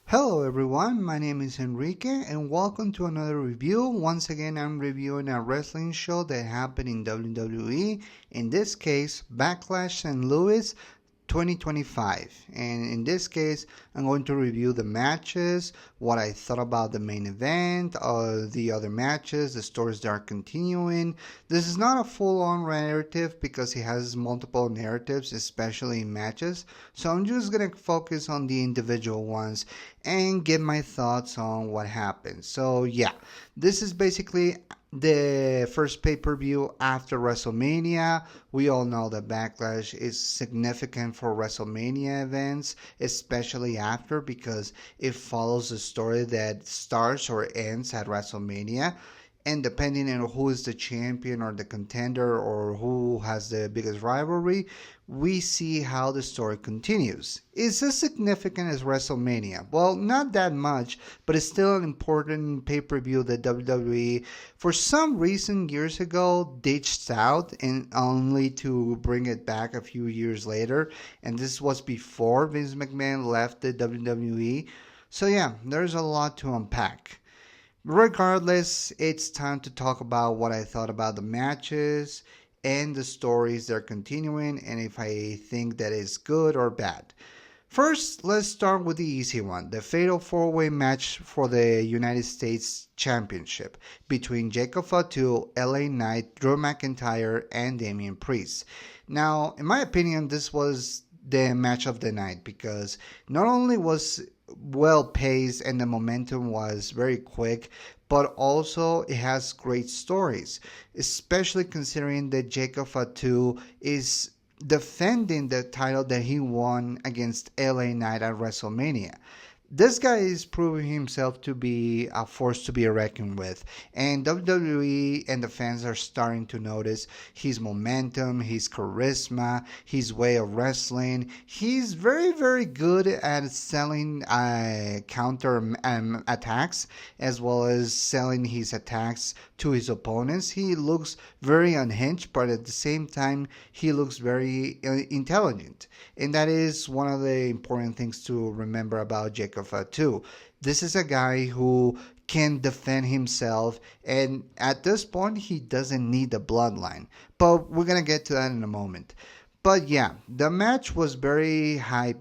Hello everyone, my name is Enrique and welcome to another review. Once again, I'm reviewing a wrestling show that happened in WWE, in this case, Backlash St. Louis 2025. And in this case, I'm going to review the matches, what I thought about the main event, the other matches, the stories that are continuing. This is not a full-on narrative because it has multiple narratives, especially in matches. So I'm just gonna focus on the individual ones and give my thoughts on what happened. So yeah, this is basically the first pay-per-view after WrestleMania. We all know that Backlash is significant for WrestleMania events, especially after, because it follows a story that starts or ends at WrestleMania. And depending on who is the champion or the contender or who has the biggest rivalry, we see how the story continues. Is this significant as WrestleMania? Well, not that much, but it's still an important pay-per-view that WWE, for some reason years ago, ditched out and only to bring it back a few years later. And this was before Vince McMahon left the WWE. So yeah, there's a lot to unpack. Regardless, it's time to talk about what I thought about the matches and the stories they're continuing and if I think that is good or bad. First, let's start with the easy one, the Fatal 4-Way match for the United States Championship between Jacob Fatu, LA Knight, Drew McIntyre, and Damian Priest. Now, in my opinion, this was the match of the night because not only was well paced and the momentum was very quick, but also it has great stories, especially considering that Jacob Fatu is defending the title that he won against LA Knight at WrestleMania. This guy is proving himself to be a force to be reckoned with, and WWE and the fans are starting to notice his momentum, his charisma, his way of wrestling. He's very, very good at selling counter attacks as well as selling his attacks to his opponents. He looks very unhinged, but at the same time, he looks very intelligent, and that is one of the important things to remember about Jacob Fatu. This is a guy who can defend himself, and at this point, he doesn't need the bloodline. But we're gonna get to that in a moment. But yeah, the match was very high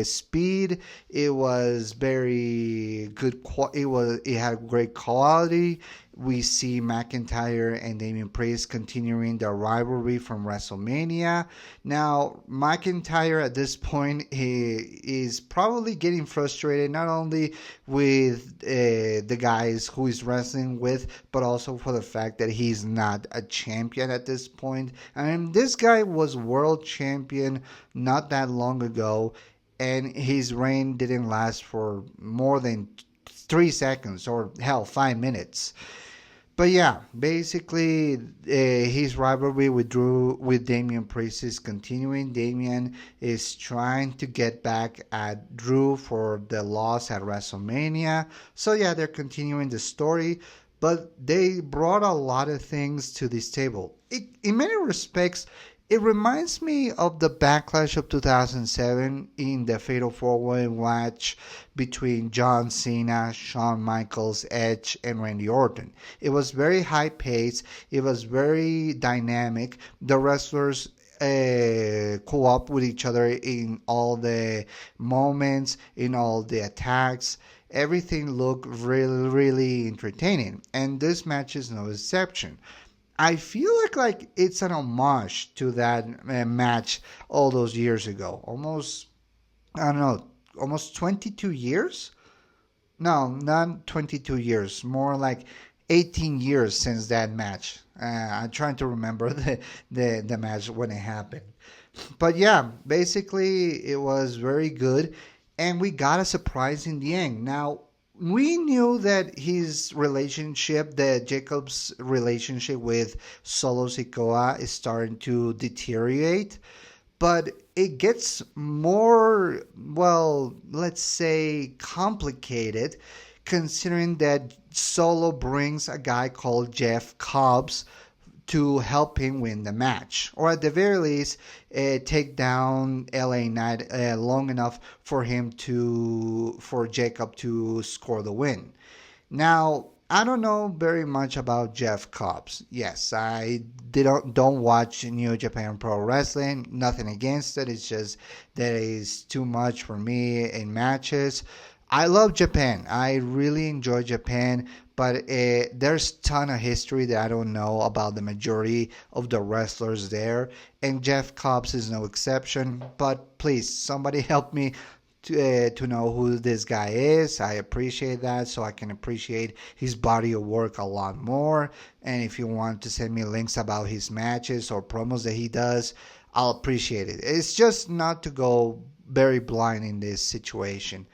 speed. It was very good. It had great quality. We see McIntyre and Damian Priest continuing their rivalry from WrestleMania. Now, McIntyre at this point he is probably getting frustrated not only with the guys who he's wrestling with, but also for the fact that he's not a champion at this point. I mean, this guy was world champion not that long ago, and his reign didn't last for more than 3 seconds or hell 5 minutes. But yeah, basically, his rivalry with Damian Priest is continuing. Damian is trying to get back at Drew for the loss at WrestleMania. So yeah, they're continuing the story, but they brought a lot of things to this table. In many respects, it reminds me of the Backlash of 2007 in the Fatal 4-Way match between John Cena, Shawn Michaels, Edge, and Randy Orton. It was very high paced, it was very dynamic. The wrestlers co-op with each other in all the moments, in all the attacks. Everything looked really, really entertaining, and this match is no exception. I feel like it's an homage to that match all those years ago. Almost, I don't know, almost 22 years? No, not 22 years. More like 18 years since that match. I'm trying to remember the match when it happened. But yeah, basically it was very good, and we got a surprise in the end. Now, we knew that his relationship, that Jacob's relationship with Solo Sikoa is starting to deteriorate, but it gets more, well, let's say complicated considering that Solo brings a guy called Jeff Cobbs to help him win the match, or at the very least, take down LA Knight long enough for Jacob to score the win. Now, I don't know very much about Jeff Cobbs. Yes, I don't watch New Japan Pro Wrestling. Nothing against it. It's just that it's too much for me in matches. I love Japan. I really enjoy Japan, but there's a ton of history that I don't know about the majority of the wrestlers there, and Jeff Cobbs is no exception. But please, somebody help me to know who this guy is. I appreciate that, so I can appreciate his body of work a lot more. And if you want to send me links about his matches or promos that he does, I'll appreciate it. It's just not to go very blind in this situation.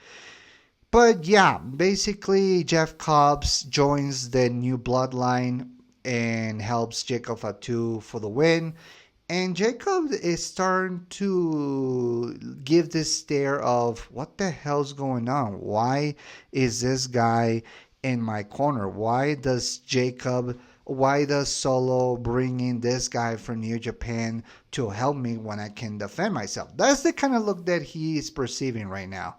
But yeah, basically Jeff Cobbs joins the new bloodline and helps Jacob Fatu for the win. And Jacob is starting to give this stare of what the hell's going on? Why is this guy in my corner? Why does Solo bring in this guy from New Japan to help me when I can defend myself? That's the kind of look that he is perceiving right now.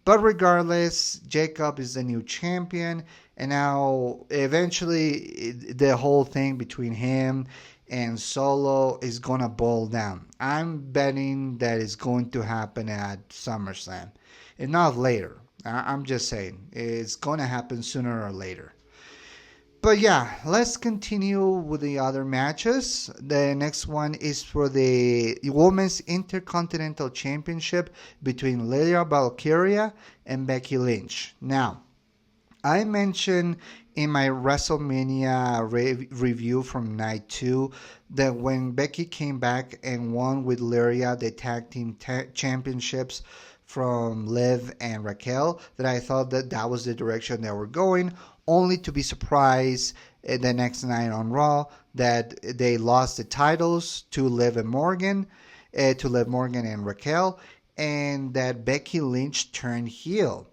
But regardless, Jacob is the new champion, and now eventually the whole thing between him and Solo is gonna boil down. I'm betting that it's going to happen at SummerSlam, and not later. I'm just saying it's gonna happen sooner or later. But yeah, let's continue with the other matches. The next one is for the Women's Intercontinental Championship between Lydia Valkyria and Becky Lynch. Now, I mentioned in my WrestleMania review from night 2 that when Becky came back and won with Lyria the tag team championships from Liv and Raquel, that I thought that that was the direction they were going, only to be surprised the next night on Raw that they lost the titles to Liv Morgan and Raquel, and that Becky Lynch turned heel.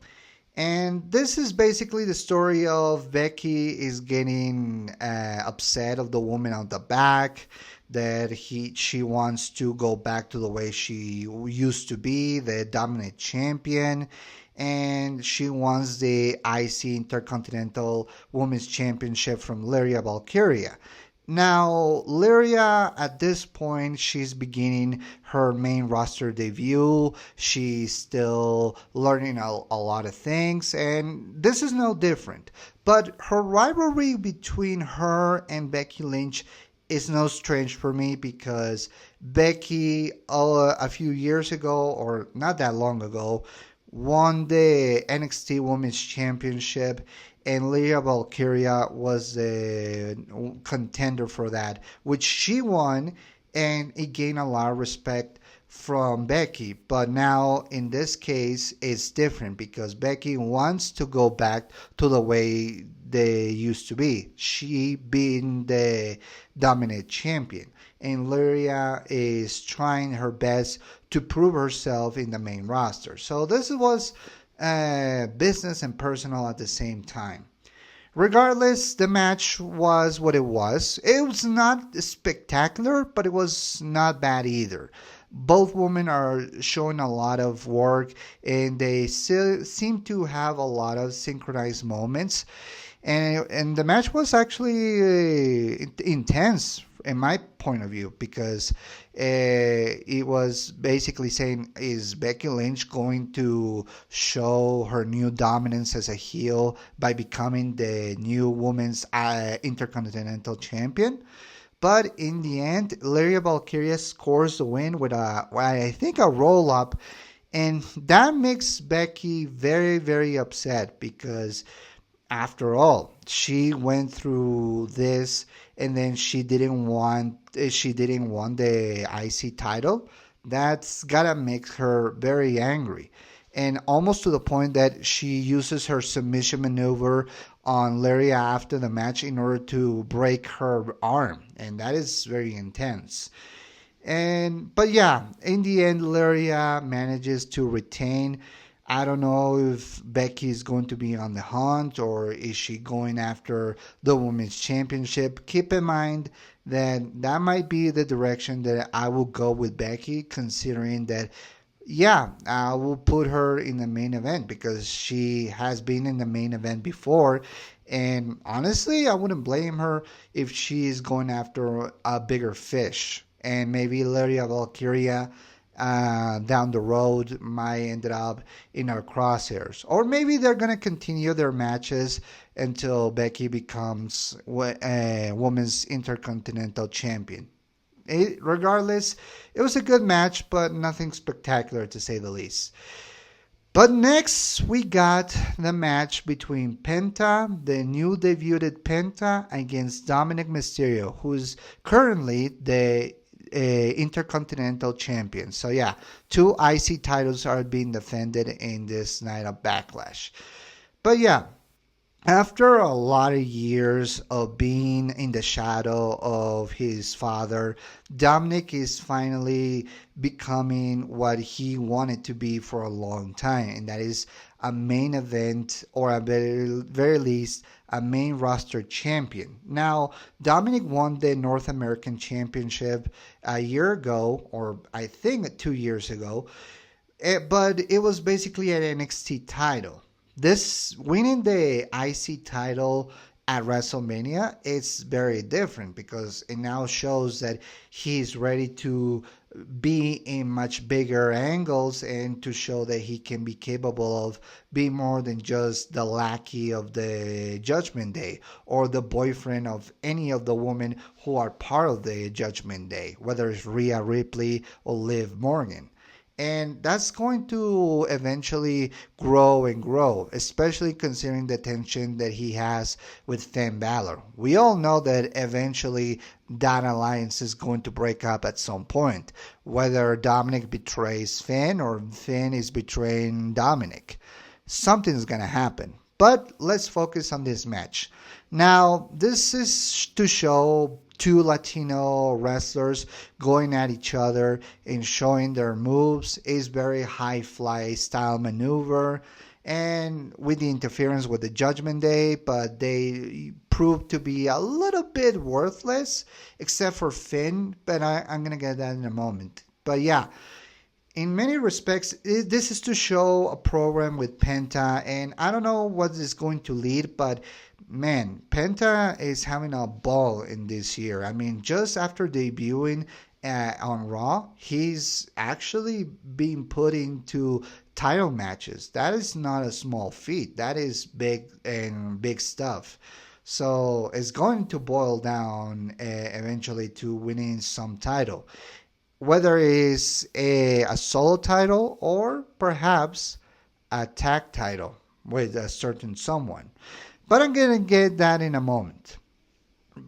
And this is basically the story of Becky is getting upset of the woman on the back, that she wants to go back to the way she used to be, the dominant champion, and she wants the IC Intercontinental Women's Championship from Lyria Valkyria. Now, Lyria, at this point, she's beginning her main roster debut. She's still learning a lot of things, and this is no different. But her rivalry between her and Becky Lynch is no strange for me, because Becky, a few years ago, or not that long ago, won the NXT Women's Championship, and Lyria Valkyria was the contender for that, which she won, and it gained a lot of respect from Becky. But now, in this case, it's different, because Becky wants to go back to the way they used to be, she being the dominant champion. And Lyria is trying her best to prove herself in the main roster. So this was business and personal at the same time. Regardless, the match was what it was. It was not spectacular, but it was not bad either. Both women are showing a lot of work, and they seem to have a lot of synchronized moments. And the match was actually intense in my point of view, because it was basically saying, is Becky Lynch going to show her new dominance as a heel by becoming the new Women's Intercontinental Champion? But in the end, Lyria Valkyria scores the win with I think a roll-up, and that makes Becky very, very upset, because after all, she went through this, and then she didn't want the IC title. That's gotta make her very angry, and almost to the point that she uses her submission maneuver on Lyria after the match in order to break her arm, and that is very intense. But yeah, in the end, Lyria manages to retain. I don't know if Becky is going to be on the hunt or is she going after the women's championship. Keep in mind that that might be the direction that I will go with Becky, considering that yeah, I will put her in the main event because she has been in the main event before. And honestly, I wouldn't blame her if she's going after a bigger fish. And maybe Lyria Valkyria down the road might end up in our crosshairs. Or maybe they're going to continue their matches until Becky becomes a women's intercontinental champion. Regardless, it was a good match, but nothing spectacular to say the least. But next, we got the match between Penta, the new debuted Penta, against Dominic Mysterio, who's currently the Intercontinental Champion. So yeah, two IC titles are being defended in this night of Backlash. But yeah, after a lot of years of being in the shadow of his father, Dominic is finally becoming what he wanted to be for a long time, and that is a main event, or at the very least, a main roster champion. Now, Dominic won the North American Championship a year ago, or I think 2 years ago, but it was basically an NXT title. This winning the IC title at WrestleMania is very different because it now shows that he's ready to be in much bigger angles and to show that he can be capable of being more than just the lackey of the Judgment Day or the boyfriend of any of the women who are part of the Judgment Day, whether it's Rhea Ripley or Liv Morgan. And that's going to eventually grow and grow, especially considering the tension that he has with Finn Balor. We all know that eventually that alliance is going to break up at some point, whether Dominic betrays Finn or Finn is betraying Dominic. Something's going to happen. But let's focus on this match. Now, this is to show two Latino wrestlers going at each other and showing their moves. Is very high fly style maneuver, and with the interference with the Judgment Day, but they proved to be a little bit worthless, except for Finn, but I'm going to get that in a moment. But yeah, in many respects, this is to show a program with Penta, and I don't know what is going to lead, but man, Penta is having a ball in this year. I mean, just after debuting on Raw, he's actually being put into title matches. That is not a small feat. That is big and big stuff. So it's going to boil down eventually to winning some title, whether it's a solo title or perhaps a tag title with a certain someone. But I'm going to get that in a moment.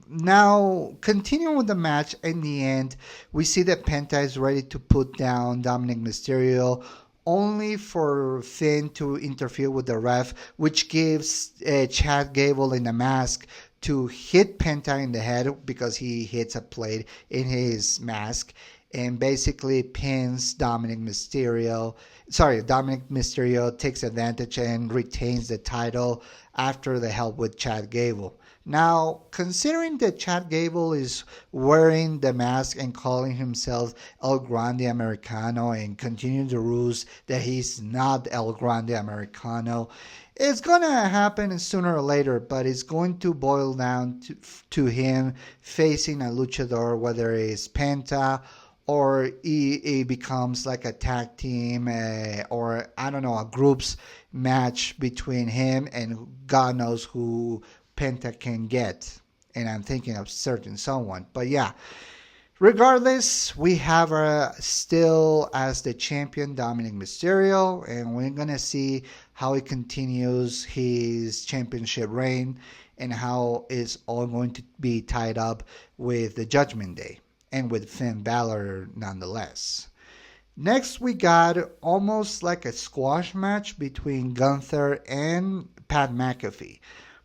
Now, continuing with the match, in the end, we see that Penta is ready to put down Dominic Mysterio, only for Finn to interfere with the ref, which gives Chad Gable in the mask to hit Penta in the head because he hits a plate in his mask and basically pins Dominic Mysterio. Dominic Mysterio takes advantage and retains the title after the help with Chad Gable. Now, considering that Chad Gable is wearing the mask and calling himself El Grande Americano and continuing the rules that he's not El Grande Americano, it's going to happen sooner or later, but it's going to boil down to him facing a luchador, whether it's Penta or it becomes like a tag team or I don't know, a groups match between him and God knows who Penta can get. And I'm thinking of certain someone. But yeah, regardless, we have still as the champion Dominic Mysterio, and we're going to see how he continues his championship reign and how it's all going to be tied up with the Judgment Day and with Finn Balor nonetheless. Next, we got almost like a squash match between Gunther and Pat Mcaffe.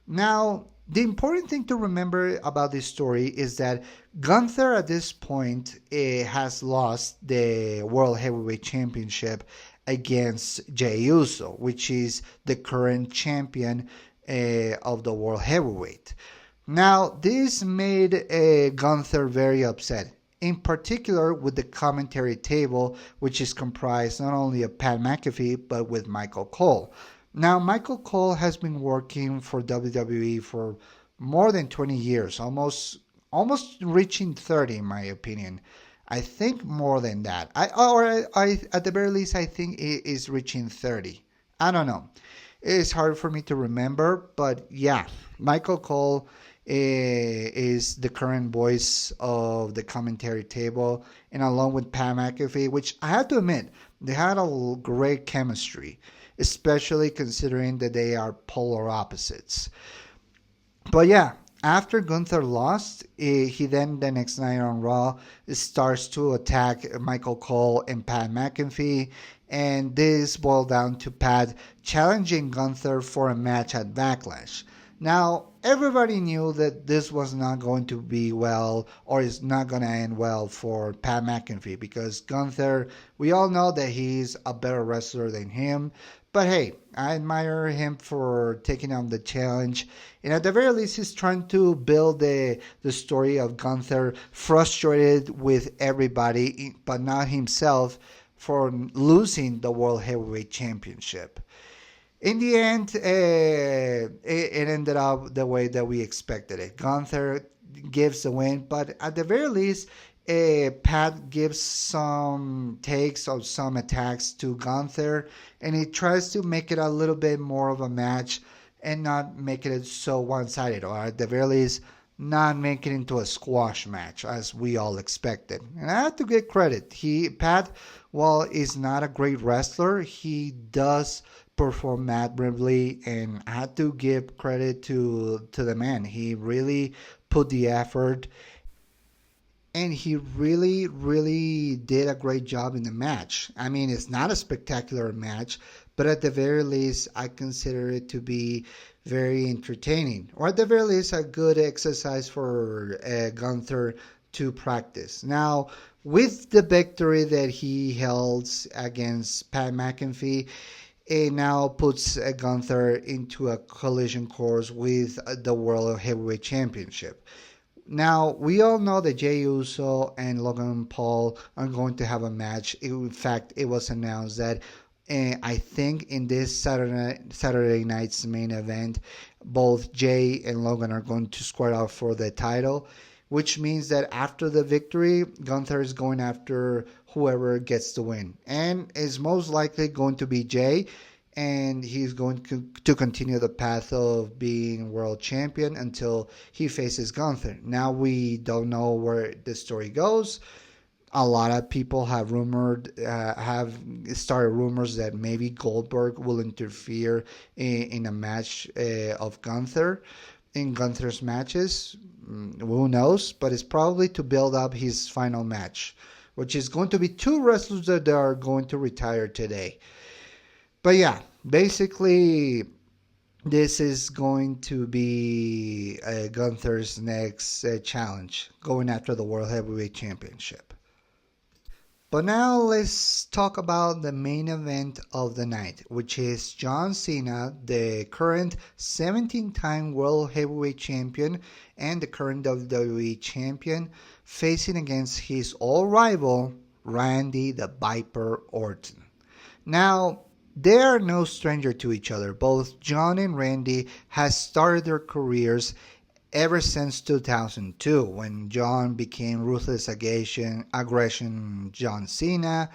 Now, the important thing to remember about this story is that Gunther at this point has lost the World Heavyweight Championship against Jey Uso, which is the current champion of the World Heavyweight. Now, this made Gunther very upset, in particular with the commentary table, which is comprised not only of Pat McAfee, but with Michael Cole. Now, Michael Cole has been working for WWE for more than 20 years, almost reaching 30 in my opinion. I think more than that. I at the very least I think it is reaching 30. I don't know. It's hard for me to remember, but yeah, Michael Cole is the current voice of the commentary table, and along with Pat McAfee, which I have to admit, they had a great chemistry, especially considering that they are polar opposites. But yeah, after Gunther lost, he then the next night on Raw starts to attack Michael Cole and Pat McAfee, and this boiled down to Pat challenging Gunther for a match at Backlash. Now, everybody knew that this was not going to be well, or is not going to end well for Pat McAfee, because Gunther, we all know that he's a better wrestler than him. But hey, I admire him for taking on the challenge. And at the very least, he's trying to build the story of Gunther frustrated with everybody, but not himself, for losing the World Heavyweight Championship. In the end, it ended up the way that we expected it. Gunther gives the win, but at the very least, Pat gives some takes or some attacks to Gunther, and he tries to make it a little bit more of a match and not make it so one-sided, or at the very least, not make it into a squash match as we all expected. And I have to give credit. Pat, while is not a great wrestler, he does perform admirably, and I had to give credit to the man. He really put the effort, and he really did a great job in the match. I mean, it's not a spectacular match, but at the very least, I consider it to be very entertaining, or at the very least, a good exercise for Gunther to practice. Now, with the victory that he held against Pat McAfee, it now puts Gunther into a collision course with the World Heavyweight Championship. Now, we all know that Jey Uso and Logan Paul are going to have a match. In fact, it was announced that I think in this Saturday night's main event, both Jey and Logan are going to square out for the title, which means that after the victory, Gunther is going after whoever gets the win, and is most likely going to be Jey, and he's going to continue the path of being world champion until he faces Gunther. Now, we don't know where the story goes. A lot of people have started rumors that maybe Goldberg will interfere in a match of Gunther, in Gunther's matches. Who knows? But it's probably to build up his final match, which is going to be two wrestlers that are going to retire today. But yeah, basically, this is going to be Gunther's next challenge, going after the World Heavyweight Championship. But now let's talk about the main event of the night, which is John Cena, the current 17-time World Heavyweight Champion and the current WWE Champion, facing against his old rival, Randy the Viper Orton. Now, they are no stranger to each other. Both John and Randy have started their careers ever since 2002, when John became Ruthless Aggression John Cena,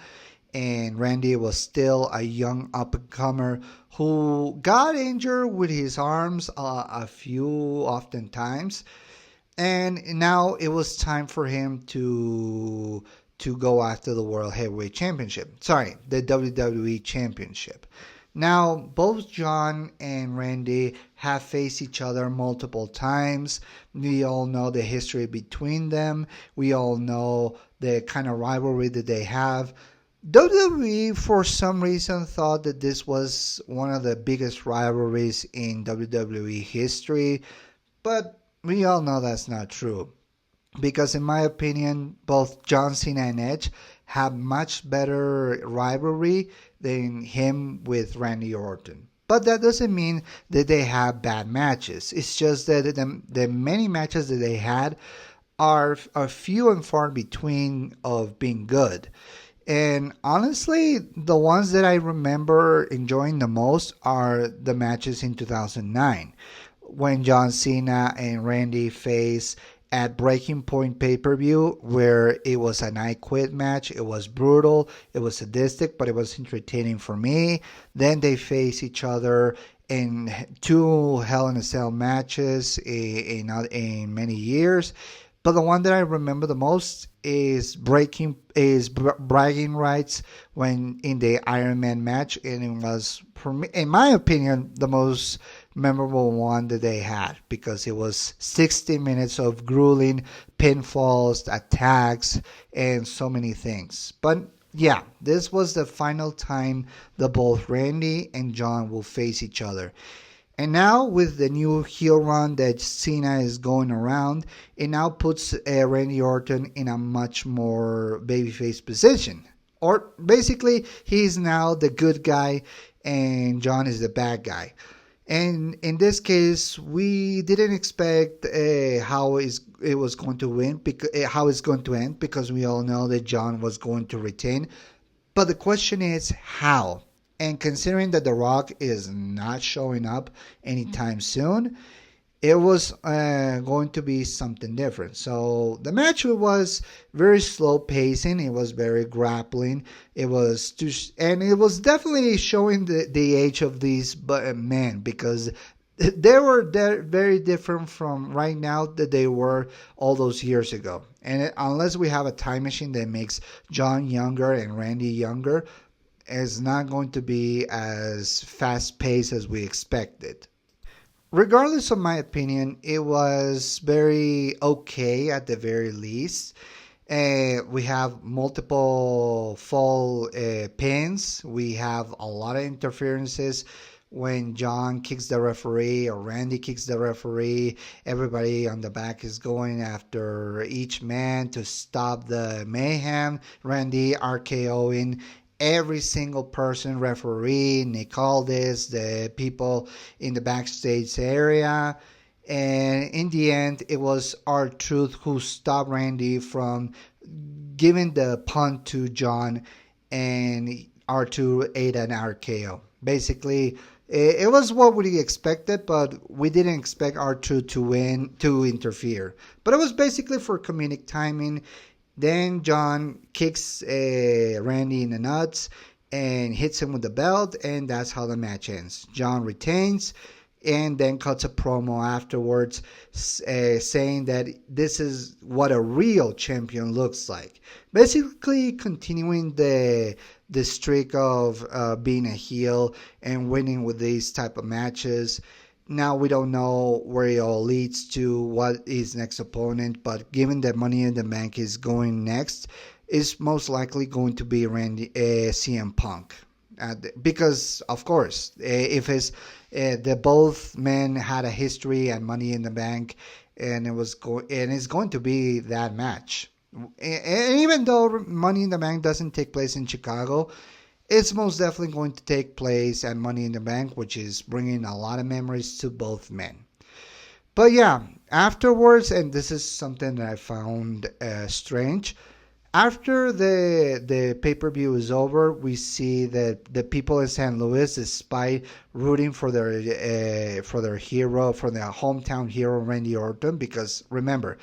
and Randy was still a young up-and-comer who got injured with his arms a few often times, and now it was time for him to go after the World Heavyweight Championship. Sorry, the WWE Championship. Now, both John and Randy have faced each other multiple times. We all know the history between them. We all know the kind of rivalry that they have. WWE, for some reason, thought that this was one of the biggest rivalries in WWE history, but we all know that's not true. Because in my opinion, both John Cena and Edge have much better rivalry than him with Randy Orton. But that doesn't mean that they have bad matches. It's just that the many matches that they had are few and far between of being good. And honestly, the ones that I remember enjoying the most are the matches in 2009 when John Cena and Randy faced at Breaking Point pay per view, where it was an I Quit match. It was brutal, it was sadistic, but it was entertaining for me. Then they face each other in two Hell in a Cell matches in many years. But the one that I remember the most is bragging rights when in the Iron Man match, and it was, for me, in my opinion, the most memorable one that they had because it was 60 minutes of grueling pinfalls, attacks, and so many things. But yeah, this was the final time that both Randy and John will face each other. And now with the new heel run that Cena is going around, it now puts Randy Orton in a much more babyface position. Or basically, he's now the good guy and John is the bad guy. And in this case, we didn't expect it was going to win, how it's going to end, because we all know that John was going to retain. But the question is how. And considering that The Rock is not showing up anytime soon, it was going to be something different. So the match was very slow pacing. It was very grappling. And it was definitely showing the age of these men, because they're very different from right now that they were all those years ago. And unless we have a time machine that makes John younger and Randy younger, is not going to be as fast paced as we expected. Regardless of my opinion, it was very okay at the very least. We have multiple fall pins. We have a lot of interferences when John kicks the referee or Randy kicks the referee. Everybody on the back is going after each man to stop the mayhem. Randy RKOing every single person, referee, Nick Aldis, the people in the backstage area. And in the end, it was R-Truth who stopped Randy from giving the punt to John, and R2 ate an RKO. Basically, it was what we expected, but we didn't expect R2 to win, to interfere. But it was basically for comedic timing. Then John kicks Randy in the nuts and hits him with the belt, and that's how the match ends. John retains and then cuts a promo afterwards saying that this is what a real champion looks like. Basically continuing the streak of being a heel and winning with these type of matches. Now we don't know where it all leads to, what his next opponent, but given that Money in the Bank is going next, is most likely going to be CM Punk. Because of course, if the both men had a history at Money in the Bank, and it's going to be that match. And even though Money in the Bank doesn't take place in Chicago, it's most definitely going to take place at Money in the Bank, which is bringing a lot of memories to both men. But yeah, afterwards, and this is something that I found strange, after the pay-per-view is over, we see that the people in St. Louis, despite rooting for their hero, for their hometown hero, Randy Orton, because remember,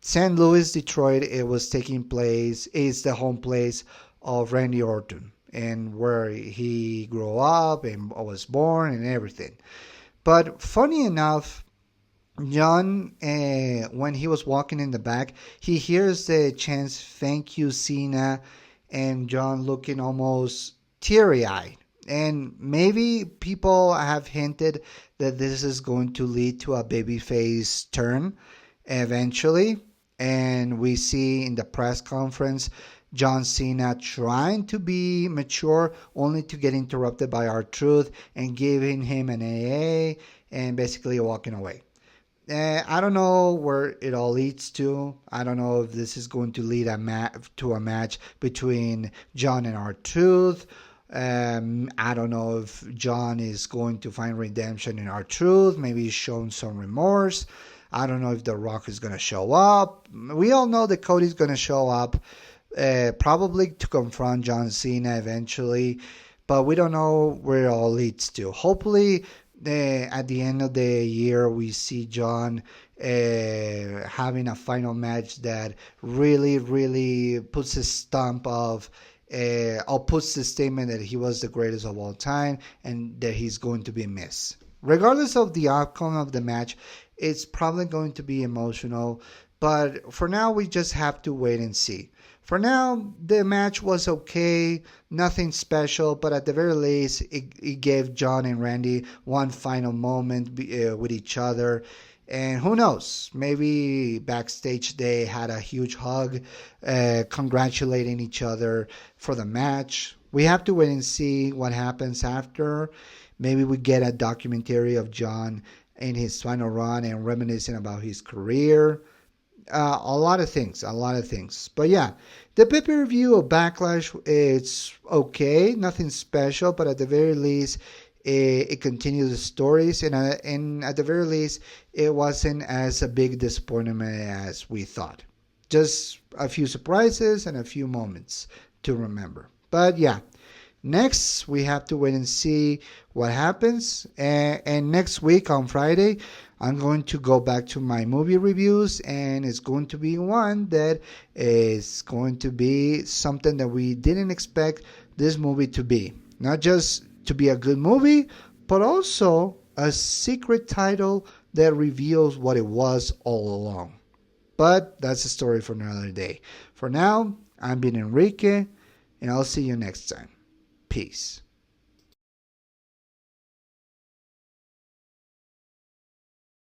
St. Louis, Detroit, it was taking place, is the home place of Randy Orton, and where he grew up and was born and everything. But funny enough, John, when he was walking in the back, he hears the chants, "Thank you, Cena," and John looking almost teary-eyed. And maybe people have hinted that this is going to lead to a babyface turn eventually. And we see in the press conference John Cena trying to be mature, only to get interrupted by R-Truth and giving him an AA and basically walking away. I don't know where it all leads to. I don't know if this is going to lead to a match between John and R-Truth. I don't know if John is going to find redemption in R-Truth. Maybe he's shown some remorse. I don't know if The Rock is going to show up. We all know that Cody's going to show up, probably to confront John Cena eventually, but we don't know where it all leads to. Hopefully, at the end of the year, we see John having a final match that really, really puts a stamp of or puts the statement that he was the greatest of all time and that he's going to be missed. Regardless of the outcome of the match, it's probably going to be emotional, but for now, we just have to wait and see. For now, the match was okay, nothing special, but at the very least, it gave John and Randy one final moment with each other. And who knows, maybe backstage they had a huge hug, congratulating each other for the match. We have to wait and see what happens after. Maybe we get a documentary of John in his final run and reminiscing about his career. A lot of things, a lot of things. But yeah, the pay-per-view of Backlash, it's okay, nothing special, but at the very least, it continues the stories, and at the very least, it wasn't as a big disappointment as we thought. Just a few surprises and a few moments to remember. But yeah, next, we have to wait and see what happens. And next week on Friday, I'm going to go back to my movie reviews, and it's going to be one that is going to be something that we didn't expect this movie to be. Not just to be a good movie, but also a secret title that reveals what it was all along. But that's a story for another day. For now, I'm been Enrique, and I'll see you next time. Peace.